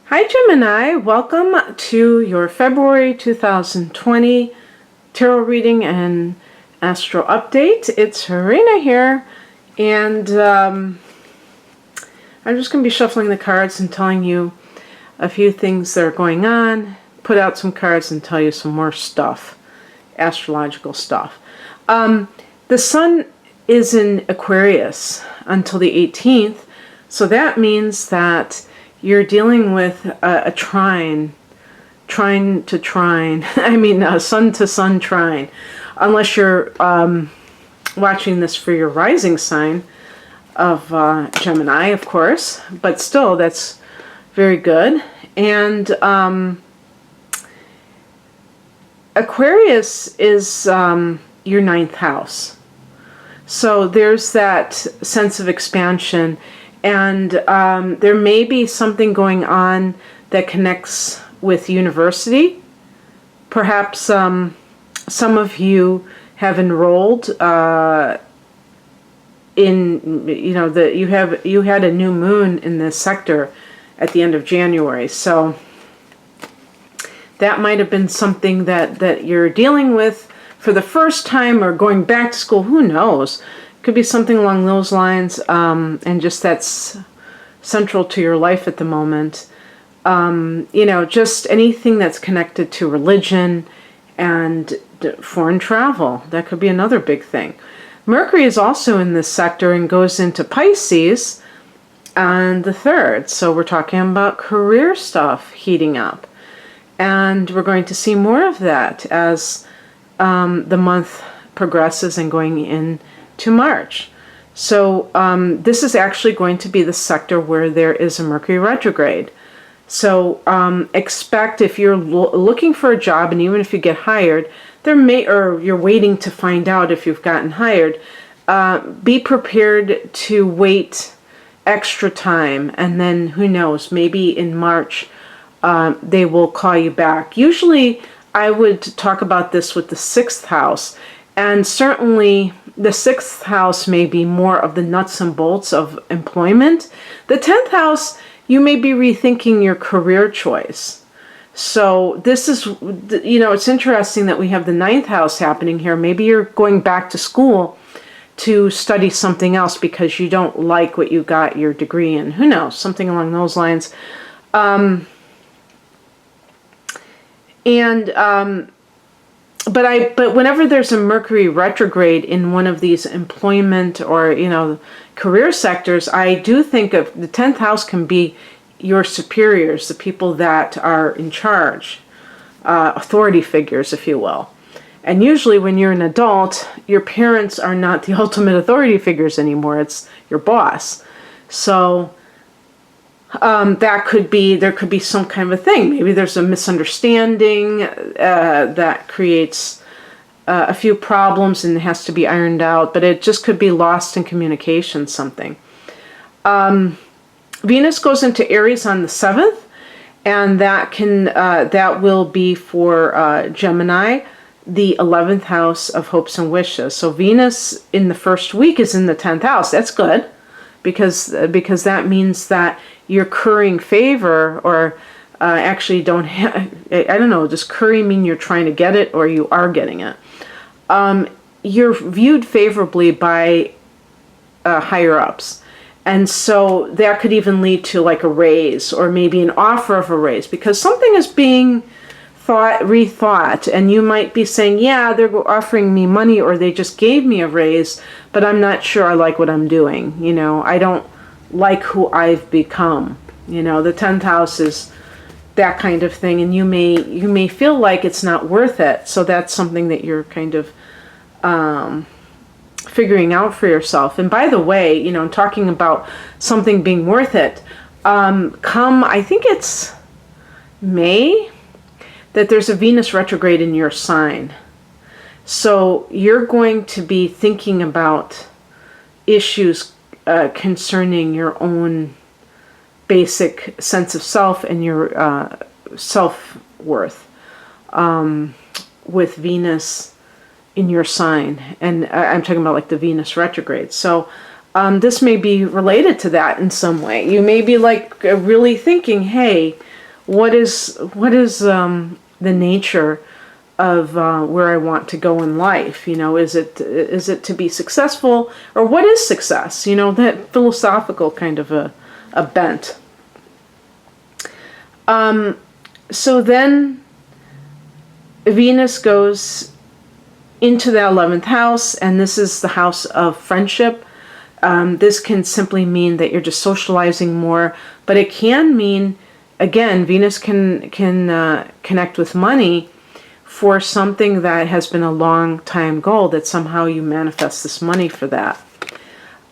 Hi Gemini, welcome to your February 2020 tarot reading and astro update. It's Harina here, and I'm just going to be shuffling the cards and telling you a few things that are going on, put out some cards and tell you some more stuff, astrological stuff. The sun is in Aquarius until the 18th, so that means that you're dealing with a trine to trine. I mean, a sun to sun trine. Unless you're watching this for your rising sign of Gemini, of course. But still, that's very good. And Aquarius is your ninth house. So there's that sense of expansion. And there may be something going on that connects with university. Perhaps some of you have enrolled in, you had a new moon in this sector at the end of January. So that might have been something that you're dealing with for the first time or going back to school. Who knows? Could be something along those lines, and just that's central to your life at the moment. Just anything that's connected to religion and foreign travel. That could be another big thing. Mercury is also in this sector and goes into Pisces on the 3rd. So we're talking about career stuff heating up. And we're going to see more of that as the month progresses and going in to March. So this is actually going to be the sector where there is a Mercury retrograde. So expect, if you're looking for a job, and even if you get hired, or you're waiting to find out if you've gotten hired, be prepared to wait extra time, and then who knows, maybe in March they will call you back. Usually I would talk about this with the 6th house, and certainly the 6th house may be more of the nuts and bolts of employment. The 10th house, you may be rethinking your career choice. So this is, it's interesting that we have the 9th house happening here. Maybe you're going back to school to study something else because you don't like what you got your degree in. Who knows? Something along those lines. But whenever there's a Mercury retrograde in one of these employment or, career sectors, I do think of the 10th house can be your superiors, the people that are in charge, authority figures, if you will. And usually when you're an adult, your parents are not the ultimate authority figures anymore. It's your boss. So there could be some kind of a thing. Maybe there's a misunderstanding that creates a few problems and it has to be ironed out, but it just could be lost in communication, something. Venus goes into Aries on the 7th, and that will be for Gemini, the 11th house of hopes and wishes. So Venus in the first week is in the 10th house. That's good, because that means that you're currying favor, or actually don't have, I don't know, does curry mean you're trying to get it or you are getting it? You're viewed favorably by higher ups. And so that could even lead to like a raise, or maybe an offer of a raise, because something is being rethought, and you might be saying, yeah, they're offering me money, or they just gave me a raise, but I'm not sure I like what I'm doing. I don't like who I've become. The 10th house is that kind of thing, and you may feel like it's not worth it. So that's something that you're kind of figuring out for yourself. And by the way, talking about something being worth it, I think it's May, that there's a Venus retrograde in your sign. So you're going to be thinking about issues concerning your own basic sense of self and your self-worth with Venus in your sign. And I'm talking about like the Venus retrograde. So this may be related to that in some way. You may be like really thinking, hey, what is the nature of where I want to go in life? Is it to be successful, or what is success? That philosophical kind of a bent. So then Venus goes into the 11th house, and this is the house of friendship. This can simply mean that you're just socializing more, but it can mean, again, Venus can connect with money for something that has been a long time goal, that somehow you manifest this money for that.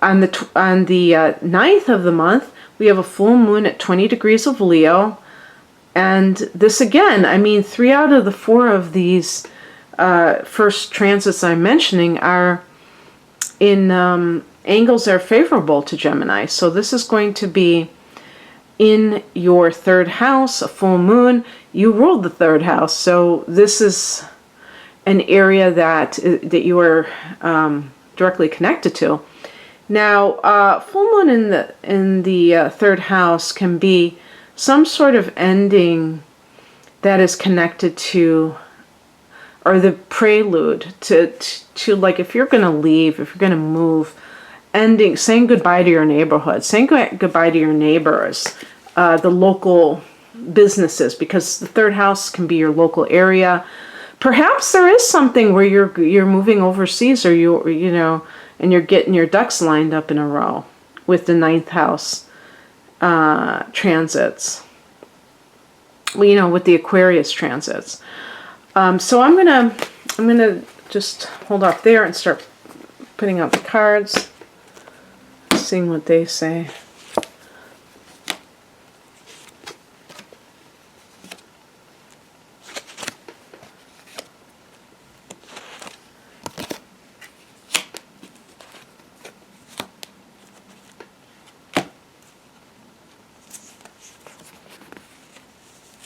On the 9th of the month, we have a full moon at 20 degrees of Leo. And this again, 3 out of the 4 of these first transits I'm mentioning are in angles that are favorable to Gemini. So this is going to be in your 3rd house, a full moon. You ruled the 3rd house, so this is an area that you are directly connected to. Now, full moon in the 3rd house can be some sort of ending that is connected to, or the prelude to like, if you're going to leave, if you're going to move, saying goodbye to your neighborhood, saying goodbye to your neighbors, the local businesses, because the 3rd house can be your local area. Perhaps there is something where you're moving overseas, or and you're getting your ducks lined up in a row with the 9th house transits, with the Aquarius transits. So I'm gonna just hold off there and start putting out the cards, seeing what they say.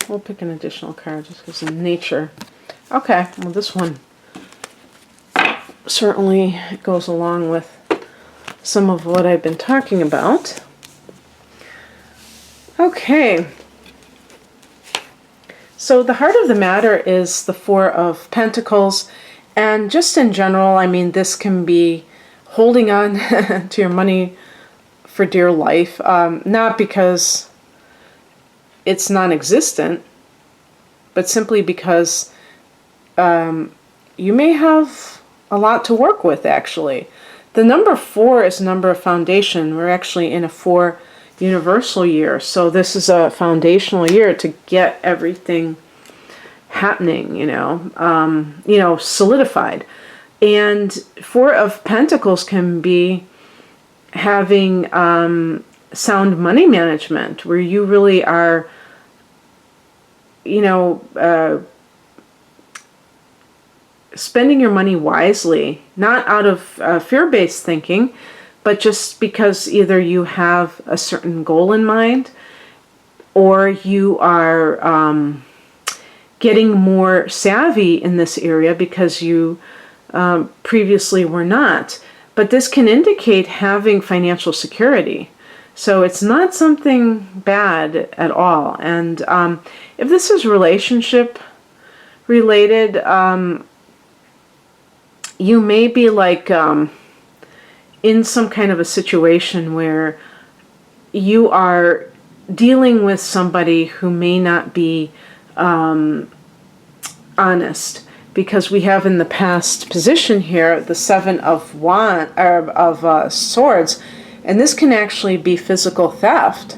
We'll pick an additional card just because of nature. Okay, well, this one certainly goes along with some of what I've been talking about. Okay. So the heart of the matter is the 4 of Pentacles. And just in general, this can be holding on to your money for dear life. Not because it's non-existent, but simply because you may have a lot to work with, actually. The number 4 is a number of foundation. We're actually in a 4 universal year, so this is a foundational year to get everything happening, solidified. And 4 of Pentacles can be having sound money management, where you really are, spending your money wisely, not out of fear-based thinking, but just because either you have a certain goal in mind, or you are getting more savvy in this area because you previously were not. But this can indicate having financial security. So it's not something bad at all. And if this is relationship related, you may be like in some kind of a situation where you are dealing with somebody who may not be honest, because we have in the past position here the 7 of Swords, and this can actually be physical theft.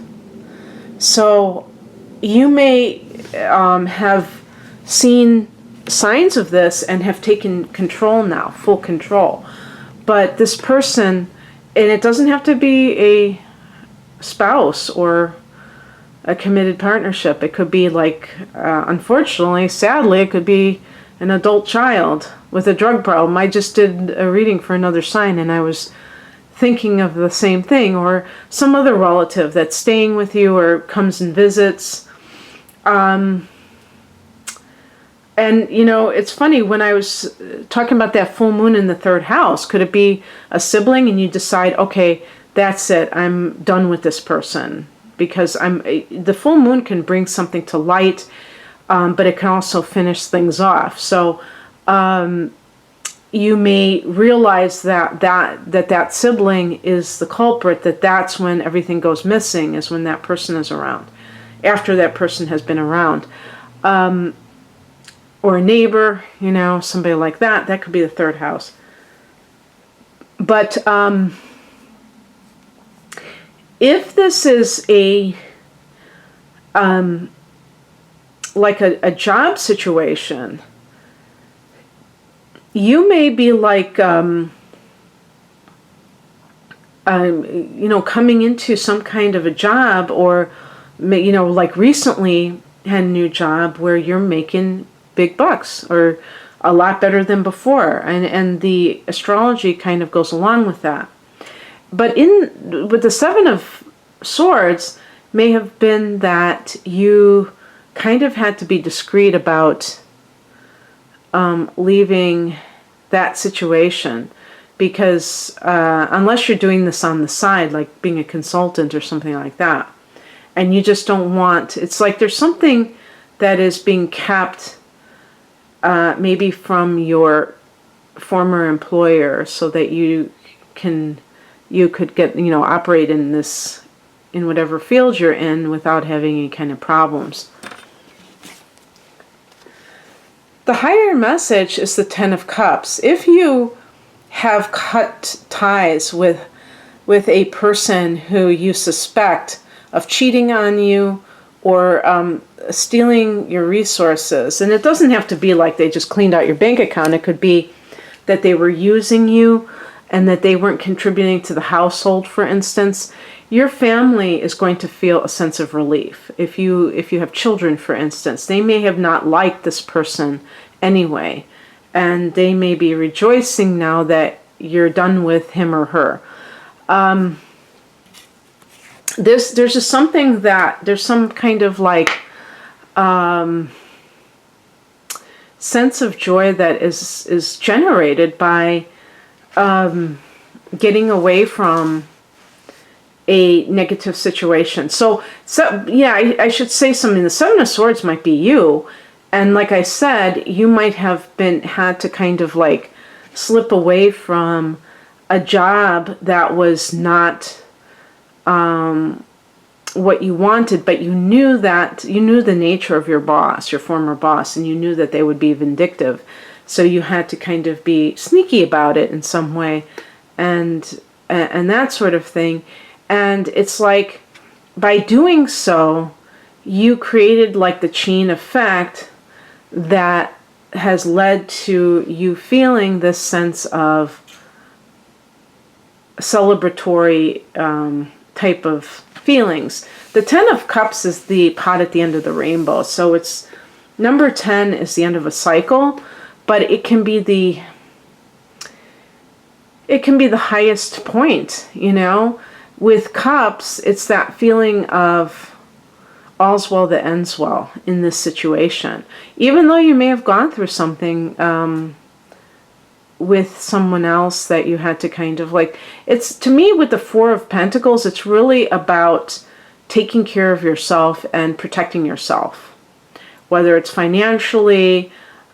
So you may have seen signs of this and have taken control now, full control. But this person, and it doesn't have to be a spouse or a committed partnership. It could be like, unfortunately, sadly, it could be an adult child with a drug problem. I just did a reading for another sign, and I was thinking of the same thing, or some other relative that's staying with you or comes and visits. And, it's funny, when I was talking about that full moon in the 3rd house, could it be a sibling and you decide, okay, that's it, I'm done with this person. because the full moon can bring something to light, but it can also finish things off. So you may realize that sibling is the culprit, that's when everything goes missing, is when that person is around, after that person has been around. Or a neighbor, somebody like that. That could be the third house. But if this is like a job situation, you may be like, coming into some kind of a job, or, like recently had a new job where you're making big bucks, or a lot better than before. And the astrology kind of goes along with that. But with the Seven of Swords may have been that you kind of had to be discreet about leaving that situation, because unless you're doing this on the side, like being a consultant or something like that, and you just don't want, it's like there's something that is being kept maybe from your former employer, so that you could get, operate in whatever field you're in without having any kind of problems. The higher message is the Ten of Cups. If you have cut ties with a person who you suspect of cheating on you, or stealing your resources, and it doesn't have to be like they just cleaned out your bank account. It could be that they were using you and that they weren't contributing to the household, for instance. Your family is going to feel a sense of relief. If you have children, for instance, they may have not liked this person anyway, and they may be rejoicing now that you're done with him or her. There's just something that there's some kind of like sense of joy that is generated by getting away from a negative situation. So yeah, I should say something. The Seven of Swords might be you, and like I said, you might have had to kind of like slip away from a job that was not what you wanted, but you knew the nature of your boss, your former boss, and you knew that they would be vindictive. So you had to kind of be sneaky about it in some way, and that sort of thing. And it's like, by doing so, you created like the chain effect that has led to you feeling this sense of celebratory type of feelings. The Ten of Cups is the pot at the end of the rainbow. So it's number 10 is the end of a cycle, but it can be the highest point, With cups, it's that feeling of all's well that ends well in this situation. Even though you may have gone through something with someone else that you had to kind of like, it's, to me, with the Four of Pentacles, it's really about taking care of yourself and protecting yourself, whether it's financially,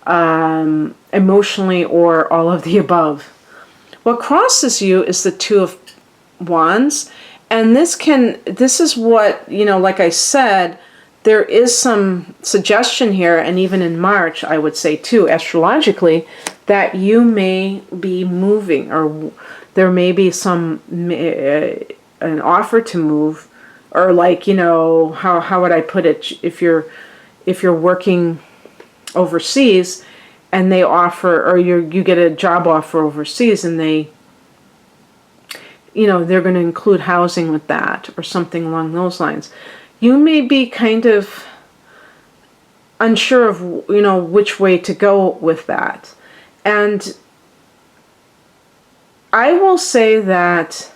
emotionally, or all of the above. What crosses you is the Two of Wands, and this is what, like I said, there is some suggestion here, and even in March, I would say too, astrologically, that you may be moving, or there may be an offer to move, or like, how would I put it? If you're working overseas and they offer, or you get a job offer overseas, and they're going to include housing with that, or something along those lines. You may be kind of unsure of, which way to go with that. And I will say that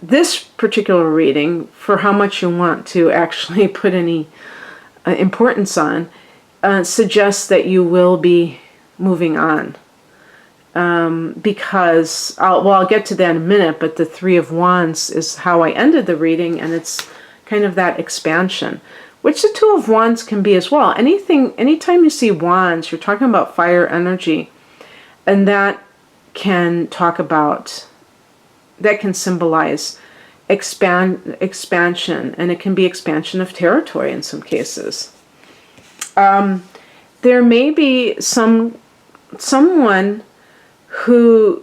this particular reading, for how much you want to actually put any importance on, suggests that you will be moving on. because I'll get to that in a minute, but the Three of Wands is how I ended the reading, and it's kind of that expansion, which the Two of Wands can be as well. Anytime you see wands, you're talking about fire energy, and that can symbolize expansion, and it can be expansion of territory in some cases. There may be someone who,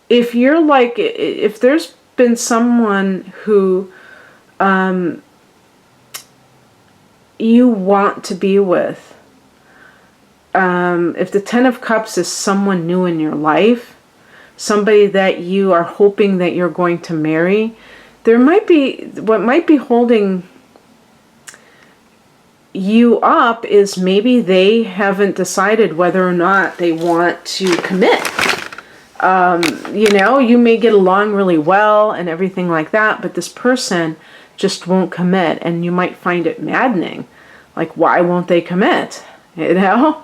if there's been someone who you want to be with, if the Ten of Cups is someone new in your life, somebody that you are hoping that you're going to marry, what might be holding you up is maybe they haven't decided whether or not they want to commit. You may get along really well and everything like that, but this person just won't commit, and you might find it maddening. Like, why won't they commit? And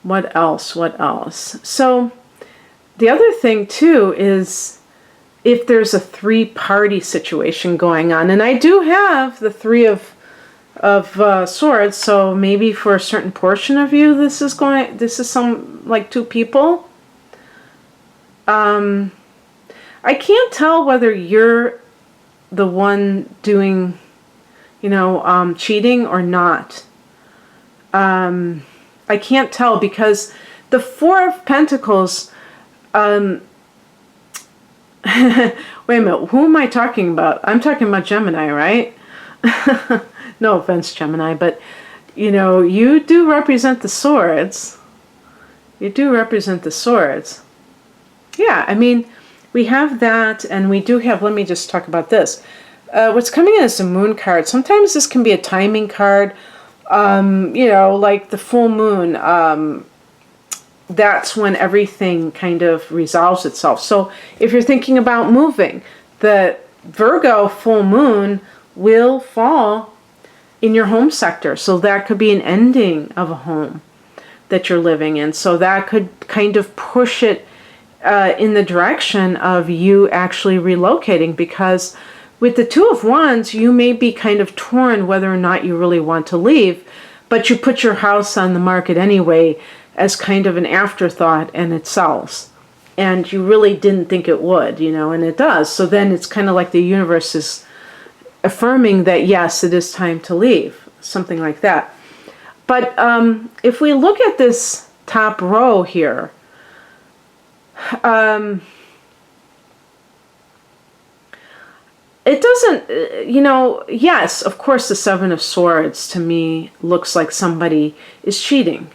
what else? So the other thing too is, if there's a three-party situation going on, and I do have the Three of Swords, so maybe for a certain portion of you, this is some like two people. I can't tell whether you're the one doing, cheating or not. I can't tell, because the Four of Pentacles, wait a minute, who am I talking about? I'm talking about Gemini, right? No offense, Gemini, but you do represent the swords. You do represent the swords. Yeah, I mean, we have that, and we do have, let me just talk about this. What's coming in is the Moon card. Sometimes this can be a timing card, like the full moon. That's when everything kind of resolves itself. So if you're thinking about moving, the Virgo full moon will fall in your home sector. So that could be an ending of a home that you're living in. So that could kind of push it in the direction of you actually relocating, because with the Two of Wands, you may be kind of torn whether or not you really want to leave, but you put your house on the market anyway as kind of an afterthought, and it sells. And you really didn't think it would, and it does. So then it's kind of like the universe is affirming that, yes, it is time to leave, something like that. But if we look at this top row here, it doesn't, yes, of course, the Seven of Swords to me looks like somebody is cheating.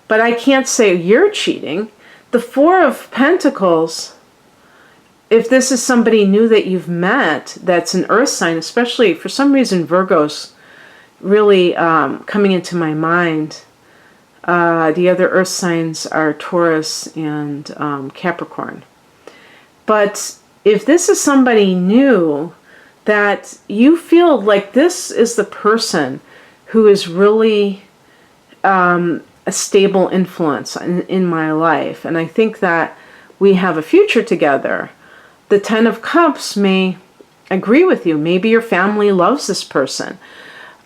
But I can't say you're cheating. The Four of Pentacles, if this is somebody new that you've met, that's an earth sign, especially for some reason Virgo's really coming into my mind. The other earth signs are Taurus and Capricorn. But if this is somebody new that you feel like this is the person who is really a stable influence in my life, and I think that we have a future together, the Ten of Cups may agree with you. Maybe your family loves this person.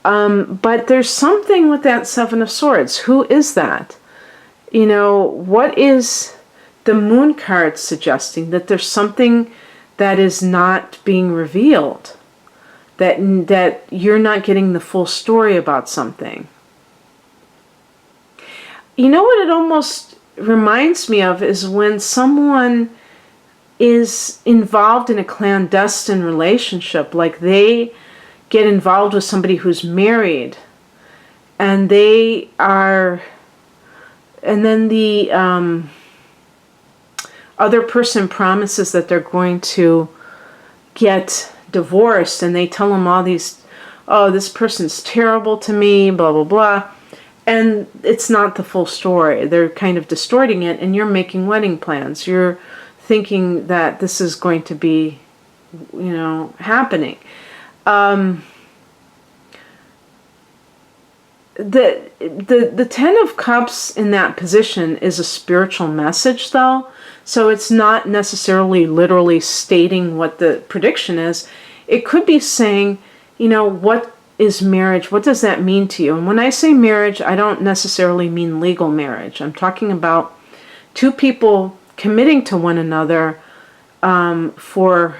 But there's something with that Seven of Swords. Who is that? What is the Moon card suggesting? That there's something that is not being revealed. That you're not getting the full story about something. You know what it almost reminds me of is when someone is involved in a clandestine relationship, like they get involved with somebody who's married, and then the other person promises that they're going to get divorced, and they tell them all these, oh, this person's terrible to me, blah, blah, blah. And it's not the full story. They're kind of distorting it, and you're making wedding plans. You're thinking that this is going to be, the Ten of Cups in that position is a spiritual message, though. So it's not necessarily literally stating what the prediction is. It could be saying, what is marriage? What does that mean to you? And when I say marriage, I don't necessarily mean legal marriage. I'm talking about two people committing to one another for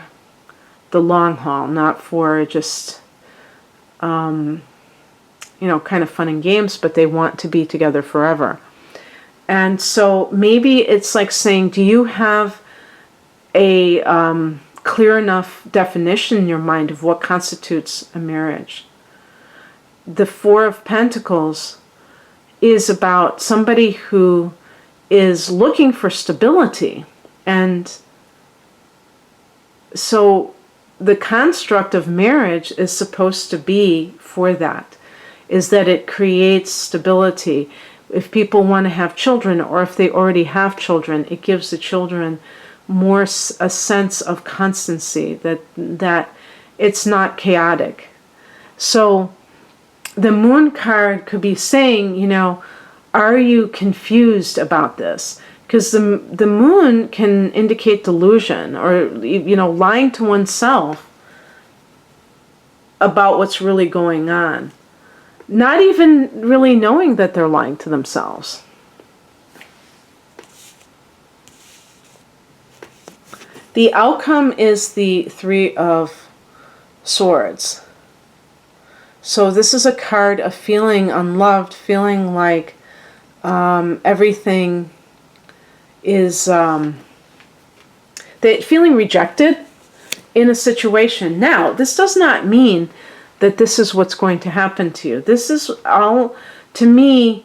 the long haul, not for just, kind of fun and games, but they want to be together forever. And so maybe it's like saying, do you have a clear enough definition in your mind of what constitutes a marriage? The Four of Pentacles is about somebody who is looking for stability. And so the construct of marriage is supposed to be for that, is that it creates stability. If people want to have children, or if they already have children, it gives the children more a sense of constancy, that it's not chaotic. So the Moon card could be saying, are you confused about this? Because the Moon can indicate delusion, or lying to oneself about what's really going on. Not even really knowing that they're lying to themselves. The outcome is the Three of Swords. So this is a card of feeling unloved, feeling like everything is, feeling rejected in a situation. Now, this does not mean that this is what's going to happen to you. This is all, to me,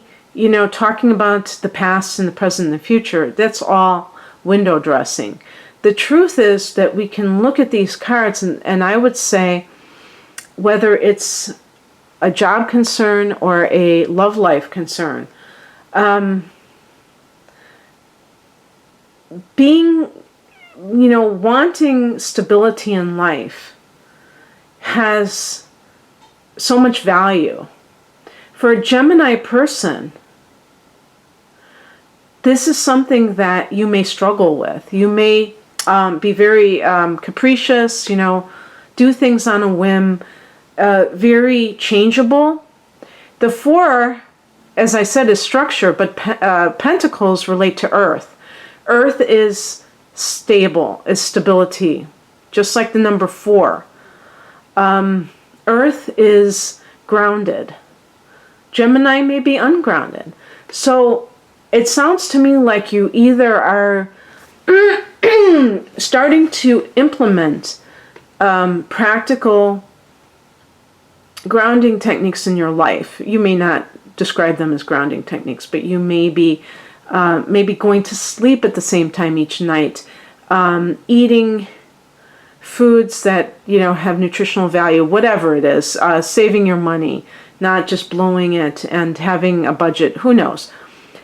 talking about the past and the present and the future, that's all window dressing. The truth is that we can look at these cards, and I would say, whether it's a job concern or a love life concern, wanting stability in life has so much value. For a Gemini person, this is something that you may struggle with. You may be very capricious, do things on a whim, very changeable. The Four, as I said, is structure, but Pentacles relate to Earth. Earth is stable, is stability, just like the number 4. Earth is grounded. Gemini may be ungrounded. So it sounds to me like you either are starting to implement practical grounding techniques in your life. You may not describe them as grounding techniques, but you may be maybe going to sleep at the same time each night, eating foods that have nutritional value, whatever it is, saving your money, not just blowing it, and having a budget. Who knows?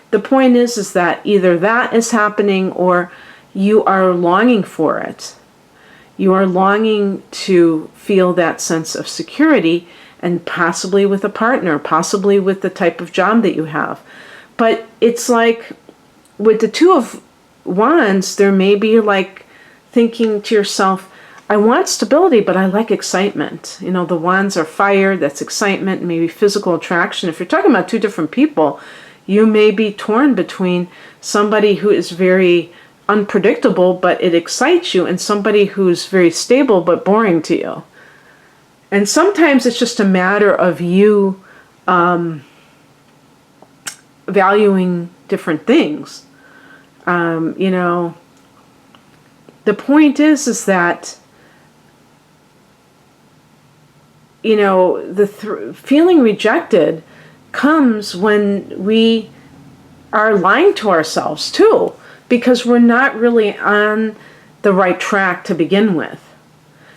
The point is that either that is happening, or you are longing for it. You are longing to feel that sense of security, and possibly with a partner, possibly with the type of job that you have. But it's like with the Two of Wands, there may be like thinking to yourself, I want stability, but I like excitement. The wands are fire, that's excitement, maybe physical attraction. If you're talking about two different people, you may be torn between somebody who is very unpredictable, but it excites you, and somebody who's very stable, but boring to you. And sometimes it's just a matter of you valuing different things. The point is that feeling rejected comes when we are lying to ourselves too, because we're not really on the right track to begin with.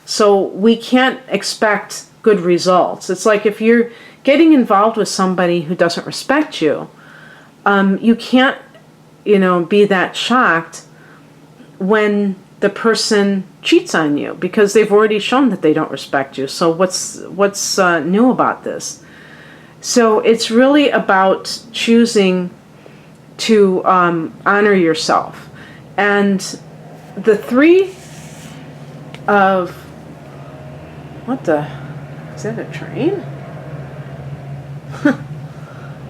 So we can't expect good results. It's like if you're getting involved with somebody who doesn't respect you, you can't, be that shocked when the person cheats on you, because they've already shown that they don't respect you. So what's new about this? So it's really about choosing to honor yourself. And the three of, what the, is that a train?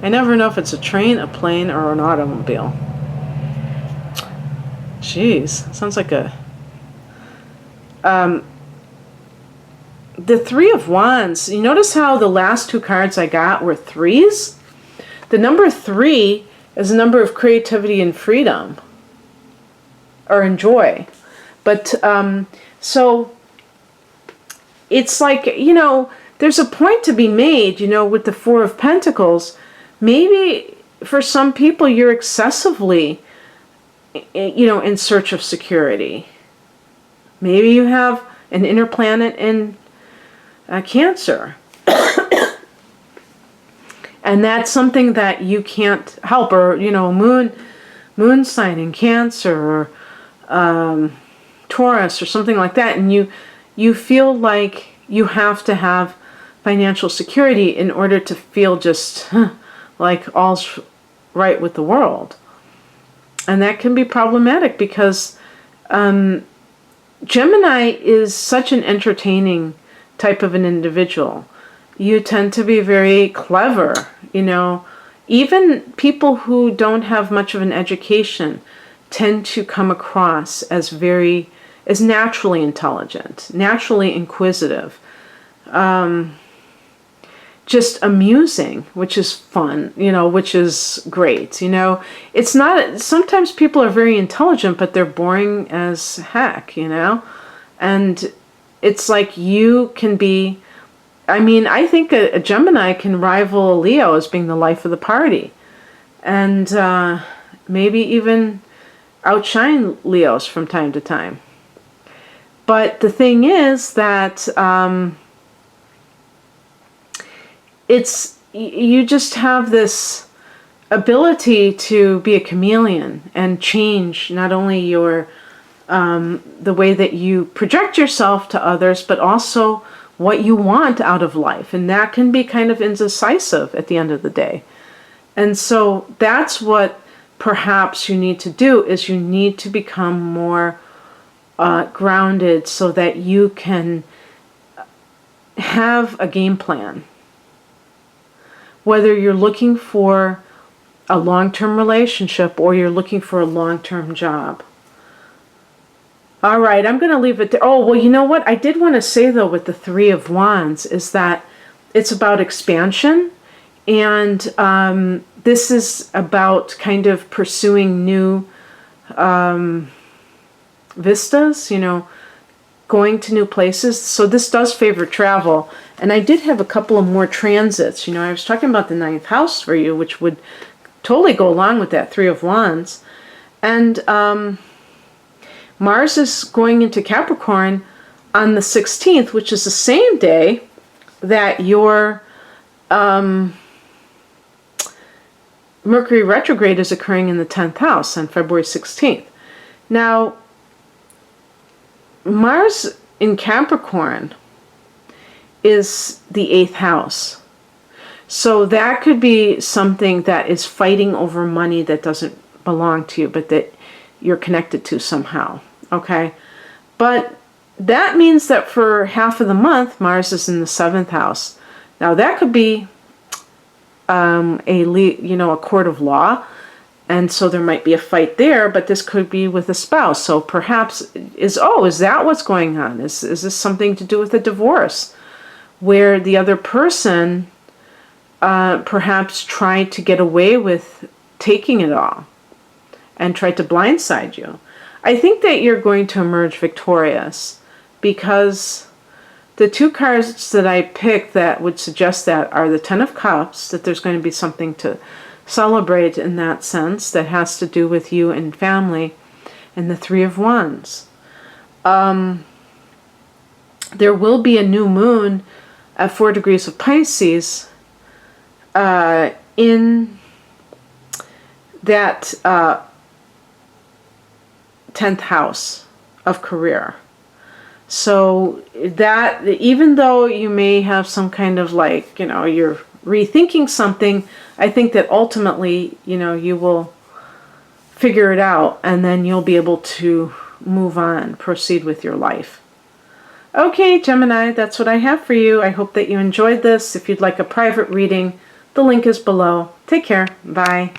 I never know if it's a train, a plane, or an automobile. Jeez, sounds like a... the Three of Wands, you notice how the last two cards I got were threes? The number 3 is a number of creativity and freedom, or in joy. But, so, it's like, there's a point to be made, with the Four of Pentacles. Maybe for some people you're excessively, in search of security. Maybe you have an inner planet in Cancer. And that's something that you can't help, or, moon sign in Cancer, or Taurus, or something like that. And you feel like you have to have financial security in order to feel just like all's right with the world. And that can be problematic because Gemini is such an entertaining type of an individual. You tend to be very clever, Even people who don't have much of an education tend to come across as naturally intelligent, naturally inquisitive, just amusing, which is fun, which is great, It's not, sometimes people are very intelligent, but they're boring as heck, And it's like you can be, I think a Gemini can rival a Leo as being the life of the party. And maybe even outshine Leos from time to time. But the thing is that you just have this ability to be a chameleon and change not only your the way that you project yourself to others, but also what you want out of life. And that can be kind of indecisive at the end of the day. And so that's what perhaps you need to do, is you need to become more grounded so that you can have a game plan. Whether you're looking for a long-term relationship or you're looking for a long-term job. All right, I'm going to leave it there. Oh, well, you know what? I did want to say, though, with the Three of Wands is that it's about expansion. And this is about kind of pursuing new vistas, going to new places. So this does favor travel. And I did have a couple of more transits. I was talking about the 9th house for you, which would totally go along with that Three of Wands. And Mars is going into Capricorn on the 16th, which is the same day that your Mercury retrograde is occurring in the 10th house on February 16th. Now, Mars in Capricorn is the 8th house. So that could be something that is fighting over money that doesn't belong to you, but that you're connected to somehow. Okay? But that means that for half of the month, Mars is in the 7th house. Now that could be a court of law, and so there might be a fight there, but this could be with a spouse. So perhaps is that what's going on? Is this something to do with a divorce, where the other person perhaps tried to get away with taking it all and tried to blindside you? I think that you're going to emerge victorious, because the two cards that I picked that would suggest that are the Ten of Cups, that there's going to be something to celebrate in that sense that has to do with you and family, and the Three of Wands. There will be a new moon at 4 degrees of Pisces in that 10th house of career. So that, even though you may have some kind of you're rethinking something, I think that ultimately, you will figure it out, and then you'll be able to move on, proceed with your life. Okay, Gemini, that's what I have for you. I hope that you enjoyed this. If you'd like a private reading, the link is below. Take care. Bye.